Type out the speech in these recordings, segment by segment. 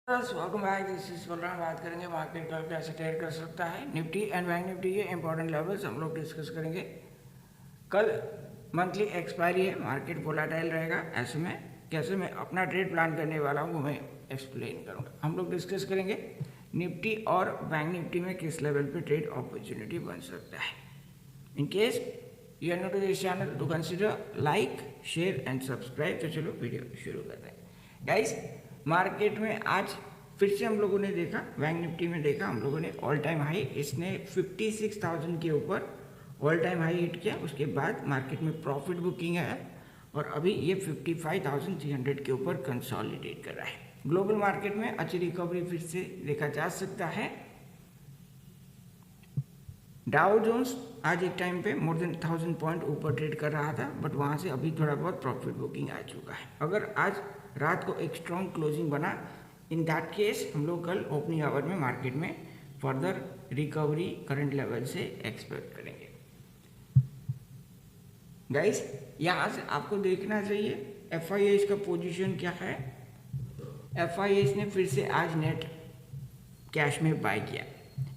Welcome back. This is Balram. बात करेंगे market कल कैसे ट्रेड कर सकता है। निफ्टी एंड बैंक निफ्टी के इंपॉर्टेंट लेवल्स हम लोग डिस्कस करेंगे। कल मंथली एक्सपायरी है, मार्केट वोलाटाइल रहेगा। ऐसे में कैसे मैं अपना ट्रेड प्लान करने वाला हूँ वो मैं एक्सप्लेन करूँगा। हम लोग डिस्कस करेंगे निफ्टी और बैंक निफ्टी में किस लेवल पे ट्रेड अपॉर्चुनिटी बन सकता है। In case you are new to this channel to consider like share and subscribe. तो चलो वीडियो शुरू करते हैं गाइस। मार्केट में आज फिर से हम लोगों ने देखा, बैंक निफ्टी में देखा हम लोगों ने ऑल टाइम हाई, इसने 56,000 के ऊपर ऑल टाइम हाई हिट किया। उसके बाद मार्केट में प्रॉफिट बुकिंग है और अभी ये 55,300 के ऊपर कंसोलिडेट कर रहा है। ग्लोबल मार्केट में अच्छी रिकवरी फिर से देखा जा सकता है। डाउ जोन्स आज एक टाइम पे मोर देन 1000 पॉइंट ऊपर ट्रेड कर रहा था, बट वहाँ से अभी थोड़ा बहुत प्रॉफिट बुकिंग आ चुका है। अगर आज रात को एक स्ट्रॉन्ग क्लोजिंग बना, इन दैट केस हम लोग कल ओपनिंग आवर में मार्केट में फर्दर रिकवरी करंट लेवल से एक्सपेक्ट करेंगे। गाइस यहाँ से आपको देखना चाहिए FIS का पोजीशन क्या है। FIS ने फिर से आज नेट कैश में बाय किया।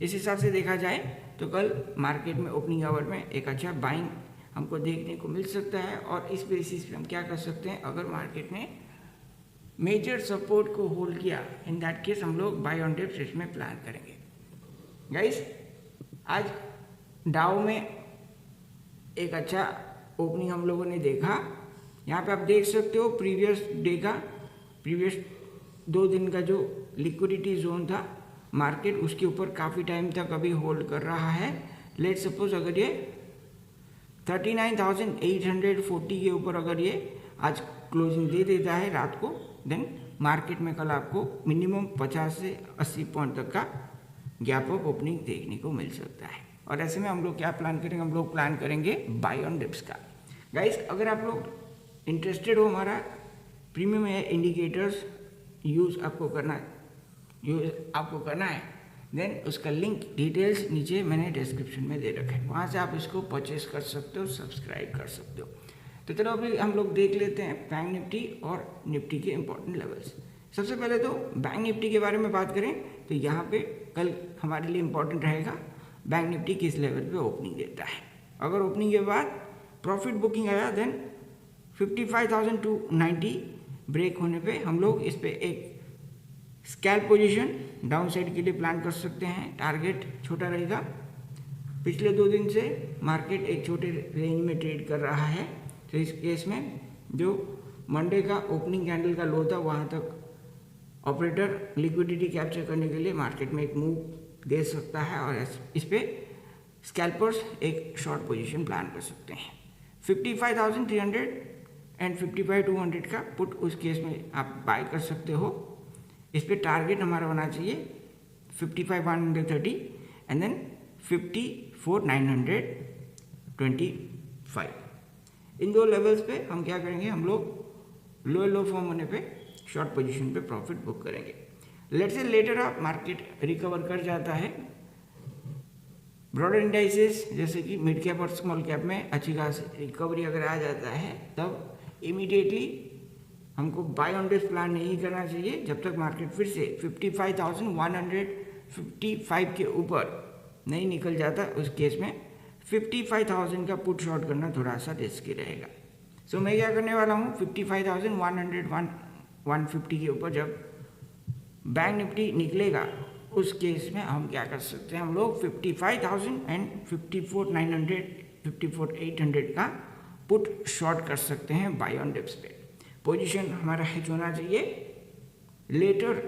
इस हिसाब से देखा जाए तो कल मार्केट में ओपनिंग आवर में एक अच्छा बाइंग हमको देखने को मिल सकता है। और इस बेसिस पे हम क्या कर सकते हैं, अगर मार्केट ने मेजर सपोर्ट को होल्ड किया, इन दैट केस हम लोग बाय ऑन डिप्स इसमें प्लान करेंगे। गाइस आज डाउ में एक अच्छा ओपनिंग हम लोगों ने देखा। यहाँ पे आप देख सकते हो प्रीवियस 2 दिन का जो लिक्विडिटी जोन था, मार्केट उसके ऊपर काफ़ी टाइम तक अभी होल्ड कर रहा है। लेट सपोज अगर ये 39,840 के ऊपर अगर ये आज क्लोजिंग दे देता है रात को, देन मार्केट में कल आपको मिनिमम 50 से 80 पॉइंट तक का गैप अप ओपनिंग देखने को मिल सकता है। और ऐसे में हम लोग क्या प्लान करेंगे, हम लोग प्लान करेंगे बाय ऑन डिप्स का। गाइस अगर आप लोग इंटरेस्टेड हो, हमारा प्रीमियम इंडिकेटर्स यूज़ आपको करना है, देन उसका लिंक डिटेल्स नीचे मैंने डिस्क्रिप्शन में दे रखा है, वहाँ से आप इसको परचेस कर सकते हो, सब्सक्राइब कर सकते हो। तो चलो अभी हम लोग देख लेते हैं बैंक निफ्टी और निफ्टी के इंपॉर्टेंट लेवल्स। सबसे पहले तो बैंक निफ्टी के बारे में बात करें तो यहाँ पे कल हमारे लिए इम्पॉर्टेंट रहेगा बैंक निफ्टी किस लेवल पे ओपनिंग देता है। अगर ओपनिंग के बाद प्रॉफिट बुकिंग आया, देन 55,290 ब्रेक होने पे हम लोग इस पे एक स्कैल्प पोजीशन डाउन साइड के लिए प्लान कर सकते हैं। टारगेट छोटा रहेगा। पिछले 2 दिन से मार्केट एक छोटे रेंज में ट्रेड कर रहा है, तो इस केस में जो मंडे का ओपनिंग कैंडल का लो था वहाँ तक ऑपरेटर लिक्विडिटी कैप्चर करने के लिए मार्केट में एक मूव दे सकता है और इस पे स्कैल्पर्स एक शॉर्ट पोजीशन प्लान कर सकते हैं। 55,300 एंड 55,200 का पुट उस केस में आप बाय कर सकते हो। इस पे टारगेट हमारा होना चाहिए 55,130 एंड देन 54,925। इन 2 लेवल्स पे हम क्या करेंगे, हम लोग लो फॉर्म होने पे शॉर्ट पोजीशन पे प्रॉफिट बुक करेंगे। लेट्स से लेटर आप मार्केट रिकवर कर जाता है, ब्रॉडर इंडाइसेस जैसे कि मिड कैप और स्मॉल कैप में अच्छी खासी रिकवरी अगर आ जाता है, तब इमीडिएटली हमको बाय ऑन डिप्स प्लान नहीं करना चाहिए जब तक मार्केट फिर से 55,155 के ऊपर नहीं निकल जाता। उस केस में 55,000 का पुट शॉर्ट करना थोड़ा सा रिस्की रहेगा। सो मैं क्या करने वाला हूँ, 55,150 के ऊपर जब बैंक निफ्टी निकलेगा उस केस में हम क्या कर सकते हैं, हम लोग 55,000 एंड 54,900 54,800 का पुट शॉर्ट कर सकते हैं बाय ऑन डिप्स पे। पोजीशन हमारा हिच होना चाहिए लेटर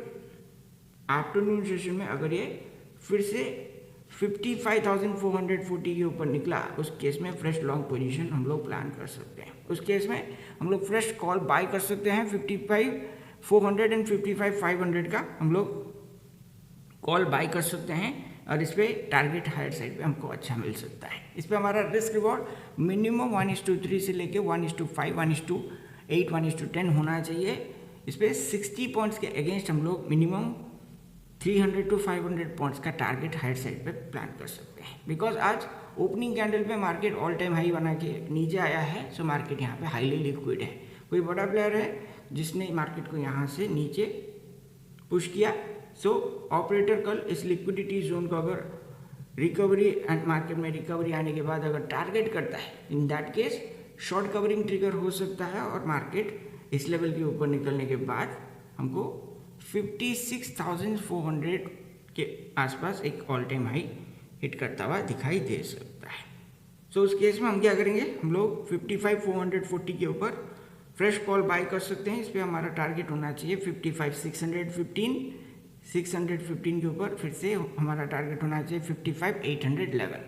आफ्टरनून सेशन में। अगर ये फिर से 55,440 के ऊपर निकला, उस केस में फ्रेश लॉन्ग पोजीशन हम लोग प्लान कर सकते हैं। उस केस में हम लोग फ्रेश कॉल बाय कर सकते हैं। 55,400 एंड 55,500 का हम लोग कॉल बाय कर सकते हैं और इस पर टारगेट हायर साइड पे हमको अच्छा मिल सकता है। इस पर हमारा रिस्क रिवॉर्ड मिनिमम 1:3 से लेके 1:5 1:8 1:10 होना चाहिए। इस पर 60 पॉइंट्स के अगेंस्ट हम लोग मिनिमम 300 to 500 पॉइंट्स का टारगेट हायर साइड पे प्लान कर सकते हैं। बिकॉज आज ओपनिंग कैंडल पे मार्केट ऑल टाइम हाई बना के नीचे आया है, सो मार्केट यहाँ पे हाईली लिक्विड है। कोई बड़ा प्लेयर है जिसने मार्केट को यहाँ से नीचे पुश किया। सो ऑपरेटर कल इस लिक्विडिटी जोन को अगर रिकवरी एंड मार्केट में रिकवरी आने के बाद अगर टारगेट करता है, in that case short covering trigger हो सकता है और मार्केट इस लेवल के ऊपर निकलने के बाद हमको 56,400 के आसपास एक ऑल टाइम हाई हिट करता हुआ दिखाई दे सकता है। सो उस केस में हम क्या करेंगे, हम लोग 55,440 के ऊपर फ्रेश कॉल बाय कर सकते हैं। इस पर हमारा टारगेट होना चाहिए 55,615। 615 के ऊपर फिर से हमारा टारगेट होना चाहिए 55,811।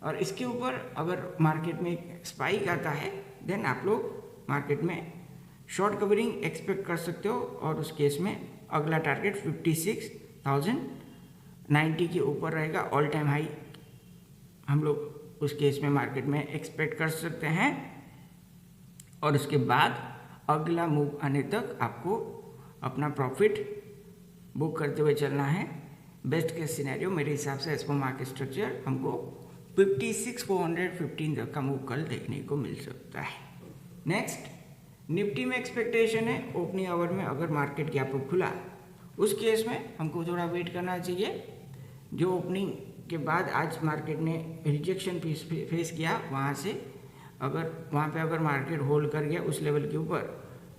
और इसके ऊपर अगर मार्केट में स्पाइक आता है देन आप लोग मार्केट में शॉर्ट कवरिंग एक्सपेक्ट कर सकते हो और उस केस में अगला टारगेट 56,090 के ऊपर रहेगा। ऑल टाइम हाई हम लोग उस केस में मार्केट में एक्सपेक्ट कर सकते हैं और उसके बाद अगला मूव आने तक आपको अपना प्रॉफिट बुक करते हुए चलना है। बेस्ट केस सिनेरियो मेरे हिसाब से एज पर मार्केट स्ट्रक्चर हमको 56,415 तक का मूव कल देखने को मिल सकता है। नेक्स्ट निफ्टी में एक्सपेक्टेशन है ओपनिंग आवर में अगर मार्केट गैप अप खुला उस केस में हमको थोड़ा वेट करना चाहिए। जो ओपनिंग के बाद आज मार्केट ने रिजेक्शन फेस किया वहाँ से अगर मार्केट होल्ड कर गया उस लेवल के ऊपर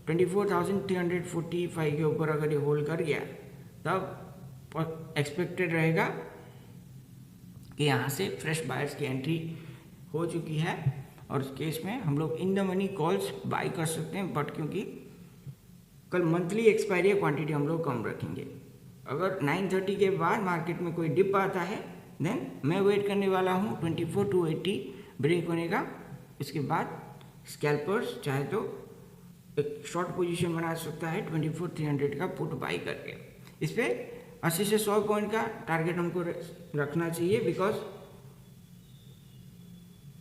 24,345 के ऊपर अगर ये होल्ड कर गया तब एक्सपेक्टेड रहेगा कि यहाँ से फ्रेश बायर्स की एंट्री हो चुकी है और उस केस में हम लोग in the money calls by कर सकते हैं। बट क्योंकि कल मंथली एक्सपायरी क्वांटिटी हम लोग कम रखेंगे। अगर 9:30 के बाद मार्केट में कोई डिप आता है देन मैं वेट करने वाला हूँ 24,280 ब्रेक होने का। इसके बाद स्कैल्पर्स चाहे तो एक शॉर्ट पोजीशन बना सकता है 24,300 का पुट बाई करके। इस पर 80 से 100 पॉइंट का टारगेट हमको रखना चाहिए बिकॉज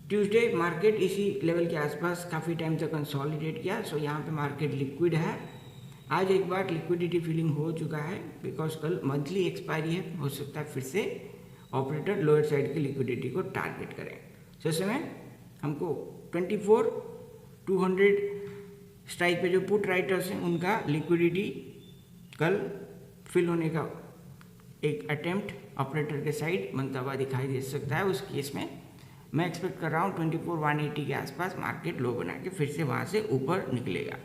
ट्यूसडे मार्केट इसी लेवल के आसपास काफ़ी टाइम तक कंसोलिडेट किया। सो यहाँ पे मार्केट लिक्विड है। आज एक बार लिक्विडिटी फीलिंग हो चुका है बिकॉज कल मंथली एक्सपायरी है। हो सकता है फिर से ऑपरेटर लोअर साइड की लिक्विडिटी को टारगेट करें। जैसे में हमको 24,200 स्ट्राइक पे जो पुट राइटर्स हैं उनका लिक्विडिटी कल फिल होने का एक अटेम्प्ट ऑपरेटर के साइड बनता हुआ दिखाई दे सकता है। उस केस में मैं एक्सपेक्ट कर रहा हूँ 24,180 के आसपास मार्केट लो बना के फिर से वहाँ से ऊपर निकलेगा।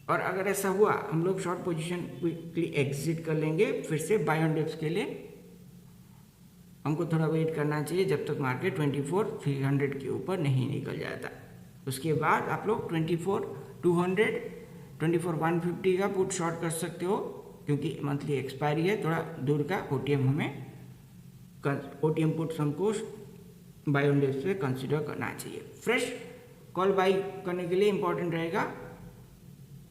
और अगर ऐसा हुआ हम लोग शॉर्ट पोजीशन क्विकली एग्जिट कर लेंगे। फिर से बाय ऑन डिप्स के लिए हमको थोड़ा वेट करना चाहिए जब तक मार्केट 24,300 के ऊपर नहीं निकल जाता। उसके बाद आप लोग 24,200 24,150 का पुट शॉर्ट कर सकते हो क्योंकि मंथली एक्सपायरी है। थोड़ा दूर का ओटीएम पुट्स हमको बाय ऑन डिप्स पे कंसिडर करना चाहिए। फ्रेश कॉल बाई करने के लिए इंपॉर्टेंट रहेगा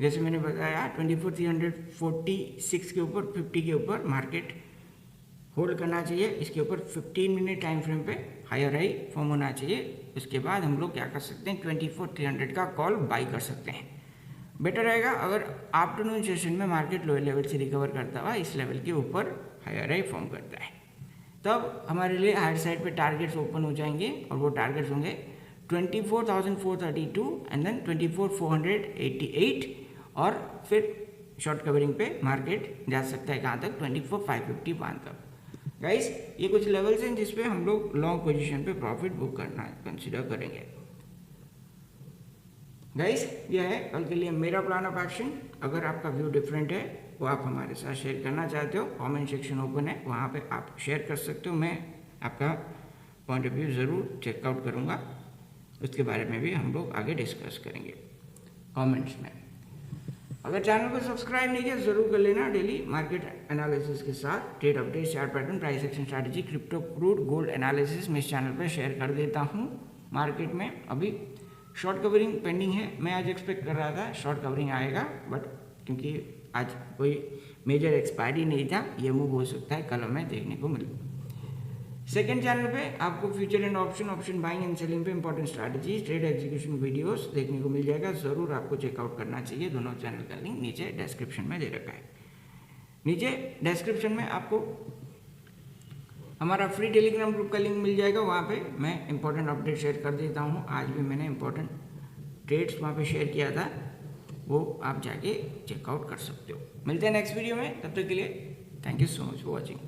जैसे मैंने बताया 24,346 के ऊपर 50 के ऊपर मार्केट होल्ड करना चाहिए। इसके ऊपर 15 मिनट टाइम फ्रेम पे हायर हाई फॉर्म होना चाहिए। उसके बाद हम लोग क्या कर सकते हैं 24,300 का कॉल बाई कर सकते हैं। बेटर रहेगा अगर आफ्टरनून सेशन में मार्केट लोअर लेवल से रिकवर करता हुआ इस लेवल के ऊपर हायर हाई फॉर्म करता है तब हमारे लिए हायर साइड पे टारगेट्स ओपन हो जाएंगे और वो टारगेट्स होंगे 24,432 एंड देन 24,488 और फिर शॉर्ट कवरिंग पे मार्केट जा सकता है कहाँ तक 24,551 तक। गाइस ये कुछ लेवल्स हैं जिस पे हम लोग लॉन्ग पोजीशन पे प्रॉफिट बुक करना कंसिडर करेंगे। गाइस ये है कल के लिए मेरा प्लान ऑफ एक्शन। अगर आपका व्यू डिफरेंट है वो आप हमारे साथ शेयर करना चाहते हो कमेंट सेक्शन ओपन है वहाँ पे आप शेयर कर सकते हो। मैं आपका पॉइंट ऑफ व्यू ज़रूर चेकआउट करूँगा। उसके बारे में भी हम लोग आगे डिस्कस करेंगे कमेंट्स में। अगर चैनल को सब्सक्राइब नहीं किया ज़रूर कर लेना। डेली मार्केट एनालिसिस के साथ trade update chart pattern price action strategy crypto crude gold analysis मैं इस चैनल पर शेयर कर देता हूँ। मार्केट में अभी शॉर्ट कवरिंग पेंडिंग है। मैं आज एक्सपेक्ट कर रहा था शॉर्ट कवरिंग आएगा बट क्योंकि आज कोई मेजर एक्सपायरी नहीं था ये मूव हो सकता है कल हमें देखने को मिले। सेकेंड चैनल पे आपको future and option buying and selling पे important strategy trade execution videos देखने को मिल जाएगा। ज़रूर आपको चेकआउट करना चाहिए। दोनों चैनल का लिंक नीचे डिस्क्रिप्शन में दे रखा है। नीचे डिस्क्रिप्शन में आपको हमारा फ्री टेलीग्राम ग्रुप का लिंक मिल जाएगा। वहाँ पे मैं इंपॉर्टेंट अपडेट शेयर कर देता हूँ। आज भी मैंने इंपॉर्टेंट ट्रेड्स वहाँ पे शेयर किया था वो आप जाके चेकआउट कर सकते हो। मिलते हैं नेक्स्ट वीडियो में, तब तक के लिए thank you so much for watching.